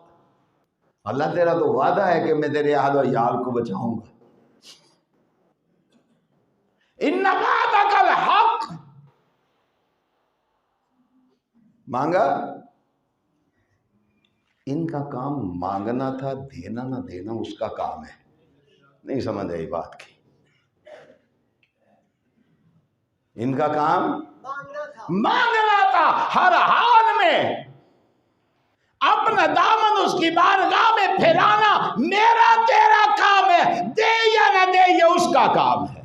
اللہ تیرا تو وعدہ ہے کہ میں تیرے اہل و عیال کو بچاؤں گا۔ ان وعدک الحق، مانگا، ان کا کام مانگنا تھا، دینا نہ دینا اس کا کام ہے۔ نہیں سمجھ آئی بات کی؟ ان کا کام مانگنا تھا، ہر حال میں اپنا دامن اس کی بارگاہ میں پھیرانا میرا تیرا کام ہے، دے یا نہ دے یہ اس کا کام ہے۔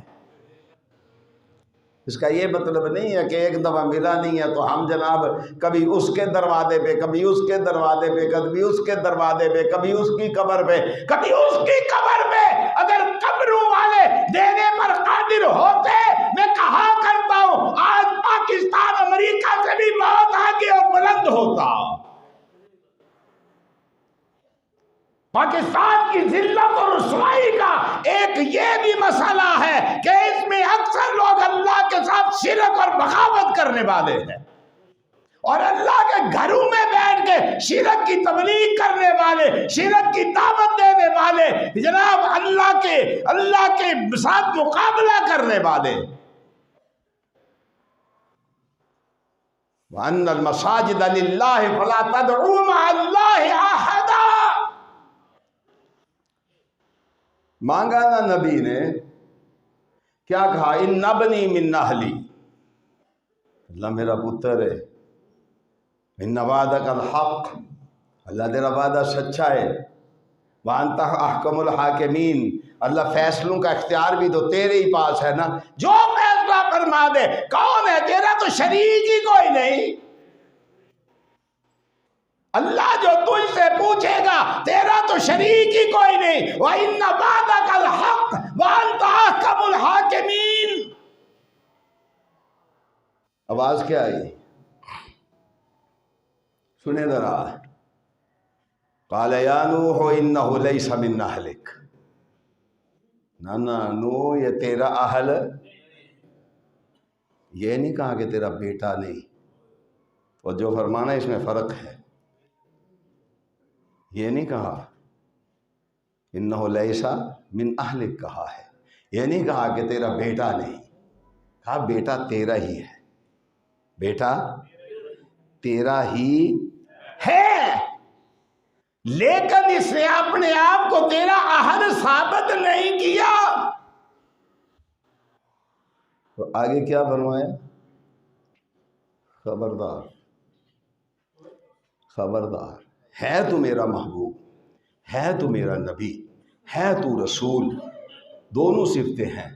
اس کا یہ مطلب نہیں ہے کہ ایک دفعہ ملا نہیں ہے تو ہم جناب کبھی اس کے دروازے پہ، کبھی اس کے دروازے پہ، کبھی اس کے دروازے پہ، کبھی اس کی قبر پہ، کبھی اس کی قبر پہ۔ اگر قبروں والے دینے پر قادر ہوتے، میں کہا کرتا ہوں آج پاکستان امریکہ سے بھی بہت آگے اور بلند ہوتا۔ پاکستان کی ذلت اور رسوائی کا ایک یہ بھی مسئلہ ہے کہ اس میں اکثر لوگ اللہ کے ساتھ شرک اور بغاوت کرنے والے ہیں، اور اللہ کے گھروں میں بیٹھ کے شرک کی تبلیغ کرنے والے، شرک کی دعوت دینے والے، جناب اللہ کے ساتھ مقابلہ کرنے والے۔ وَأَنَّ الْمَسَاجِدَ لِلَّهِ فَلَا تَدْعُوا مَعَ اللَّهِ أَحَدًا۔ مانگا نا نبی نے، کیا کہا ان ابنی من اہلی، اللہ میرا پتر ہے، ان وعدک الحق، اللہ تیرا وعدہ سچا ہے، وانت احکم الحاکمین، اللہ فیصلوں کا اختیار بھی تو تیرے ہی پاس ہے نا، جو فیصلہ فرما دے۔ کون ہے تیرا تو شریک ہی کوئی نہیں، اللہ جو تجھ سے پوچھے گا تیرا تو شریک ہی کوئی نہیں۔ وَإِنَّ بَعْدَكَ الْحَقِّ وَأَنْتَ أَحْكَمُ الْحَاكِمِينَ۔ آواز کیا آئی؟ سنیں ذرا۔ قال یا نوح انہ لیس من اہلک، نہ نوح یہ تیرا اہل، یہ نہیں کہا کہ تیرا بیٹا نہیں، اور جو فرمانا اس میں فرق ہے، یہ نہیں کہا انہ لیس من اہلک کہا ہے، یہ نہیں کہا کہ تیرا بیٹا نہیں، کہا بیٹا تیرا ہی ہے، بیٹا تیرا ہی ہے، لیکن اس نے اپنے آپ کو تیرا اہل ثابت نہیں کیا۔ تو آگے کیا فرمایا؟ خبردار خبردار، ہے تو میرا محبوب، ہے تو میرا نبی، ہے تو رسول، دونوں صفتیں ہیں،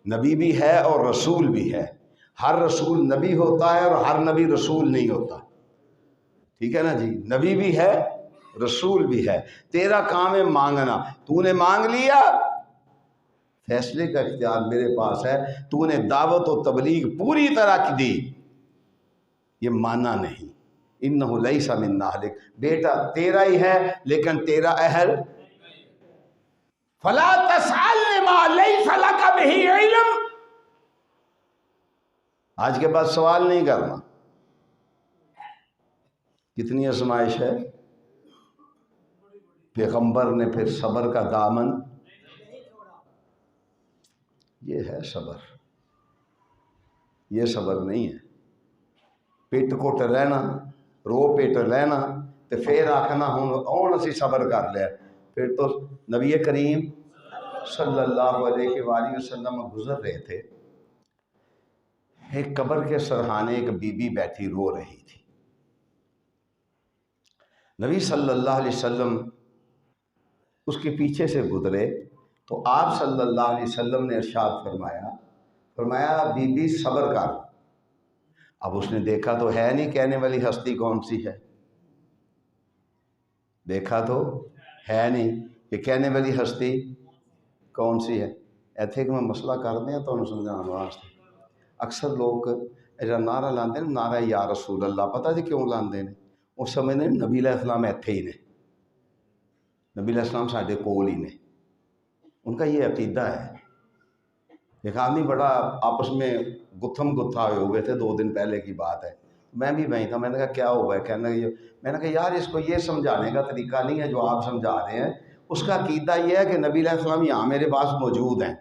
نبی بھی ہے اور رسول بھی ہے۔ ہر رسول نبی ہوتا ہے اور ہر نبی رسول نہیں ہوتا، ٹھیک ہے نا جی؟ نبی بھی ہے رسول بھی ہے۔ تیرا کام ہے مانگنا، تو نے مانگ لیا، فیصلے کا اختیار میرے پاس ہے، تو نے دعوت و تبلیغ پوری طرح کی دی، یہ مانا نہیں۔ انہ لیس من اہلک، بیٹا تیرا ہی ہے لیکن تیرا اہل، فلا تسألنی ما لیس لک بہ علم، آج کے بعد سوال نہیں کرنا۔ کتنی آزمائش ہے، پیغمبر نے پھر صبر کا دامن، یہ ہے صبر، یہ صبر نہیں ہے۔ پٹ کٹ رہنا، رو پٹ لینا تے پھر آکھنا ہوں اسی صبر کر لیا، پھر تو نبی کریم صلی اللہ علیہ وآلہ وسلم گزر رہے تھے، ایک قبر کے سرحانے ایک بی بی بیٹھی رو رہی تھی، نبی صلی اللہ علیہ وسلم اس کے پیچھے سے گزرے تو آپ صلی اللہ علیہ وسلم نے ارشاد فرمایا بی بی صبر کر۔ اب اس نے دیکھا تو ہے نہیں کہنے والی ہستی کون سی ہے، دیکھا تو ہے نہیں کہ کہنے والی ہستی کون سی ہے۔ ایتھے کہ میں مسئلہ کر دیا تو انہوں سمجھانا واسطے، اکثر لوگ ایسا نعرہ لاندے ہیں، نعرہ یا رسول اللہ، پتہ جی کیوں لاندے ہیں؟ اس سمجھ نے نبی علیہ السلام ایتھے ہی نے، نبی علیہ السلام ساڈے کول ہی نے، ان کا یہ عقیدہ ہے۔ ایک آدمی بڑا آپس میں گتھم گتھا ہوئے تھے، 2 دن پہلے کی بات ہے، میں بھی وہیں تھا، میں نے کہا کیا ہوا ہے؟ کہنا کہ میں نے کہا یار اس کو یہ سمجھانے کا طریقہ نہیں ہے جو آپ سمجھا رہے ہیں، اس کا عقیدہ یہ ہے کہ نبی علیہ السلام یہاں میرے پاس موجود ہیں،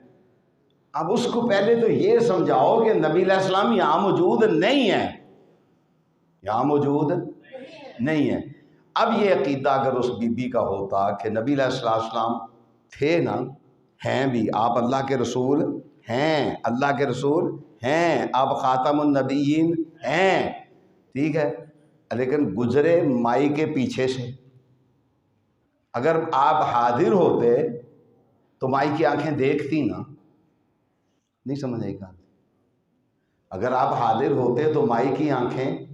اب اس کو پہلے تو یہ سمجھاؤ کہ نبی علیہ السلام یہاں موجود نہیں ہے، یہاں موجود نہیں ہے۔ اب یہ عقیدہ اگر اس بی بی کا ہوتا کہ نبی علیہ السلام تھے نا، ہیں بھی، آپ اللہ کے رسول ہیں، اللہ کے رسول ہیں، آپ خاتم النبیین ہیں، ٹھیک ہے، لیکن گزرے مائی کے پیچھے سے، اگر آپ حاضر ہوتے تو مائی کی آنکھیں دیکھتی نا، نہیں سمجھ آئی گا، اگر آپ حاضر ہوتے تو مائی کی آنکھیں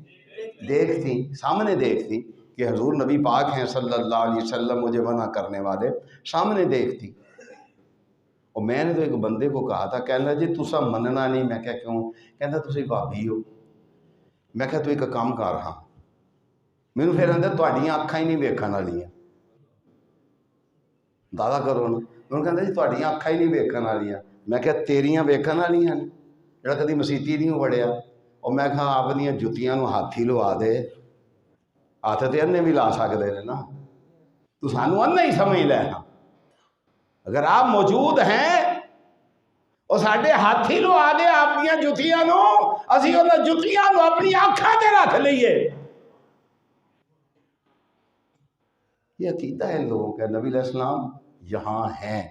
دیکھتی، سامنے دیکھتی کہ حضور نبی پاک ہیں صلی اللہ علیہ وسلم، مجھے منع کرنے والے، سامنے دیکھتی۔ اور میں نے تو ایک بندے کو کہا تھا، کہنا جی تسا مننا نہیں، میں کہا کیوں؟ کہنا تسی بھابی ہو، میں کہا تو ایک کام کر ہاں، مینوں پھر اندر تہاڈیاں اکھاں ہی نہیں ویکھن والیاں، دعویٰ کرو نا، انہوں کہنا جی تہاڈیاں اکھاں ہی نہیں ویکھن والیاں، میں کہا تیریاں ویکھن والیاں نے، جڑا کدی مسیتی نہیں وڑیا، اور میں کہا آپ دیاں جتیاں نو ہاتھ ہی لوا دے، ہاتھ تے اننے بھی لا سکدے نے نا، تو سانو اننے ہی سمجھ لے نا، اگر آپ موجود ہیں اور ساڈے ہاتھ ہی لوا دے آپ دیاں جتیاں نو، اسی انہاں جتیاں نو اپنی آنکھاں تے رکھ لئیے۔ یہ عقیدہ ہے ان لوگوں کا، نبی علیہ السلام یہاں ہیں،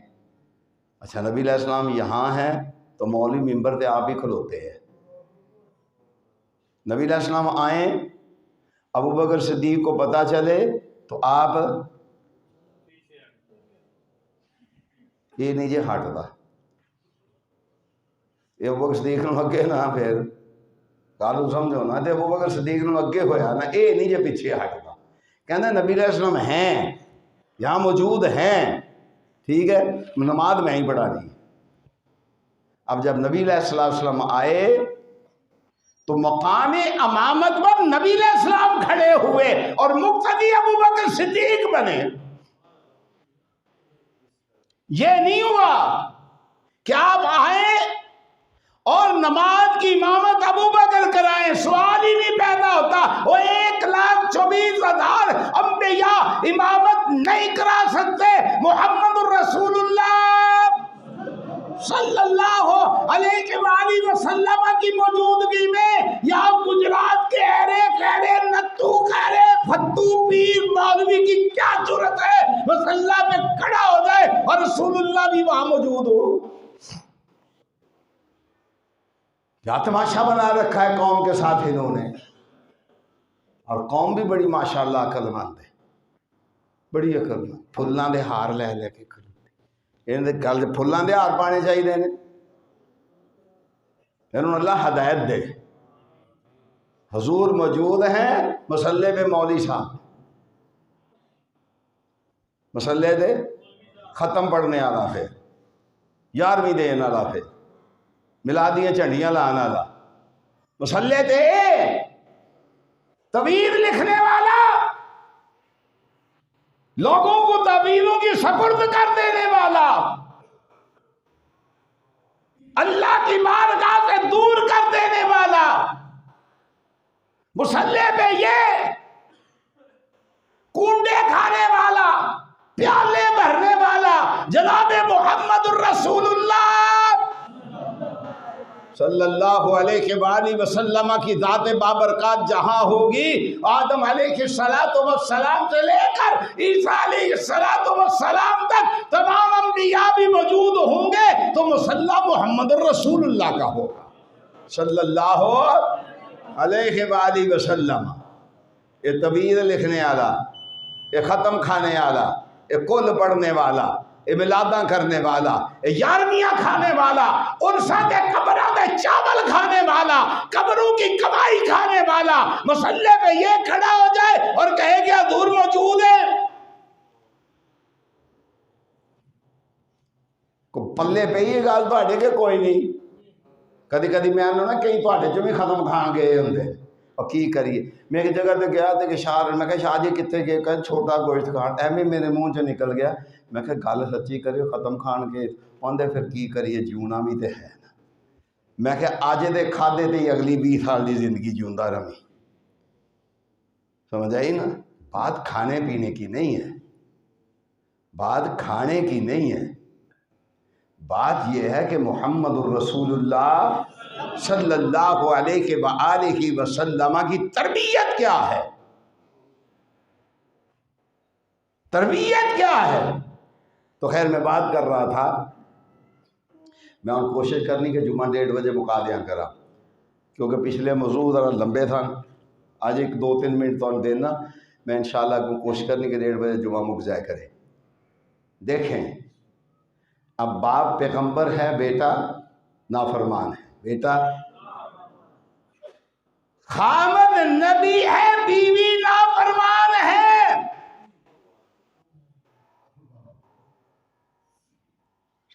اچھا نبی علیہ السلام یہاں ہیں تو مولوی ممبر پہ آپ ہی کھلوتے ہیں، نبی علیہ السلام آئیں، ابو بکر صدیق کو پتہ چلے تو آپ یہ نہیں جی ہٹتا، یہ ابو بکر صدیق نو اگے نہ پھر گل سمجھو نا، تے ابو بکر صدیق نو اگے ہویا نا، یہ نہیں جی پیچھے ہٹتا، کہنا نبی علیہ السلام ہیں یہاں موجود ہیں، ٹھیک ہے نماز میں ہی پڑھا دی۔ اب جب نبی علیہ السلام آئے تو مقام امامت پر نبی علیہ السلام کھڑے ہوئے اور مقتدی ابو بکر صدیق بنے۔ یہ نہیں ہوا کہ آپ آئیں اور نماز کی امامت ابو بکر کرائیں، سوال ہی نہیں پیدا ہوتا۔ وہ 1,24,000 انبیاء امامت نہیں کرا سکتے، محمد الرسول اللہ صلی اللہ علیہ وآلہ وسلم کی موجودگی میں یہاں گجرات کے خیرے نتو خیرے فتو پیر مولوی کی کیا ضرورت ہے مسلح پہ کھڑا ہو جائے اور رسول اللہ بھی وہاں موجود ہو؟ کیا تماشا بنا رکھا ہے قوم کے ساتھ انہوں نے، اور قوم بھی بڑی ماشاءاللہ عقل مند ہے، بڑی عقل مند، پھلاں دے ہار لے لے کے کھڑی، انہوں نے گل پھلاں دے ہار پانے چاہیے نے، انہوں نے اللہ ہدایت دے۔ حضور موجود ہیں مسلح پہ مولوی صاحب، مسلح دے ختم پڑھنے والا، پھر 11ویں دین والا، پھر ملادیاں جھنڈیاں لان والا، مسلح تے تویل لکھنے والا، لوگوں کو تویلوں کی سپرد کر دینے والا، اللہ کی بارگاہ سے دور کر دینے والا، مسلح پہ یہ کنڈے کھانے والا، پیالے بھرنے والا جناب محمد الرسول اللہ صلی اللہ علیہ وآلہ وسلم کی ذات بابرکات جہاں ہوگی، آدم علیہ السلام سے لے کر عیسیٰ علیہ السلام تک تمام انبیاء بھی موجود ہوں گے تو مصلی محمد الرسول اللہ کا ہوگا صلی اللہ علیہ وآلہ وسلم۔ یہ طویل لکھنے والا، یہ ختم کھانے والا، یہ کل پڑھنے والا، یہ ملاداں کرنے والا، یہ 11ویاں کھانے والا، ان ساتھ قبروں میں چاول کھانے والا، قبروں کی کمائی کھانے والا، مسلح پہ یہ کھڑا ہو جائے اور کہے کہ حضور موجود ہے، پلے پہ یہ گل تواڈے کے کوئی نہیں۔ کدی کدی میں آنا نا کئی تواڈے چ بھی ختم کھان گئے ہوندے، اور کی کریے۔ میں ایک جگہ تے گیا تے کہ شاہ میں کہا شاہ جی کتنے گئے، کہ چھوٹا گوشت کھان، ایویں میرے منہ چ نکل گیا۔ میں کہا گل سچی کریو ختم کھان کے آندے پھر کی کریے، جیونا بھی تے ہے نا۔ میں کہا اج دے کھادے تے اگلی 20 سال دی زندگی جیوندا رہی، سمجھ آئی نا؟ بات کھانے پینے کی نہیں ہے، بات کھانے کی نہیں ہے، بات یہ ہے کہ محمد الرسول اللہ صلی اللہ علیہ وآلہ وسلم کی تربیت کیا ہے، تربیت کیا ہے۔ تو خیر میں بات کر رہا تھا، میں ان کوشش کرنی کہ جمعہ 1:30 بجے مکا دیا کرا، کیونکہ پچھلے موضوع ذرا لمبے تھا، آج 1-2-3 منٹ تو دینا، میں انشاءاللہ کوشش کرنی کہ 1:30 بجے جمعہ مک جائے کرے۔ دیکھیں اب باپ پیغمبر ہے، بیٹا نافرمان ہے، بیٹا خامد نبی ہے، بیوی نافرمان ہے۔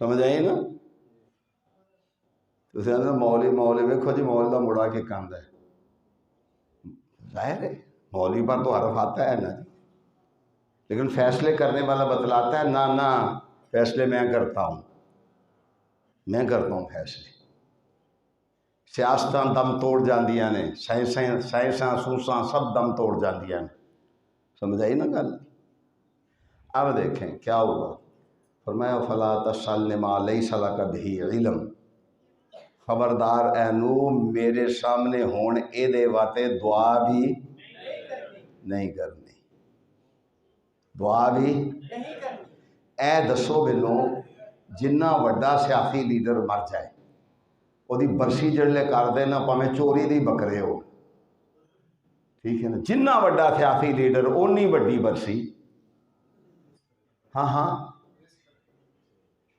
سمجھ آئی نا؟ تو مولوی ویکھو جی، مولوی کا مڑا کے کاندہ ہے، ظاہر ہے مولوی پر تو حرف آتا ہے نا جی، لیکن فیصلے کرنے والا بتلاتا ہے نہ فیصلے میں کرتا ہوں فیصلے۔ سیاستاں دم توڑ جاندیاں نے، سائنساں سوساں سب دم توڑ جاندیاں نے، سمجھ آئی نا گل؟ اب دیکھیں کیا ہوا، فرمایا فلا تسألنی ما لیس لک بہ علم، خبردار اے نو میرے سامنے ہون اے دے واتے دعا بھی نہیں کرنی، دعا بھی اے دسو مینوں جنہ وڈا سیاسی لیڈر مر جائے وہ دی برسی جڑلے کر دینا پاویں چوری دی بکرے ہو، ٹھیک ہے نا؟ جنہ وڈا سیاسی لیڈر اونی وڈی برسی، ہاں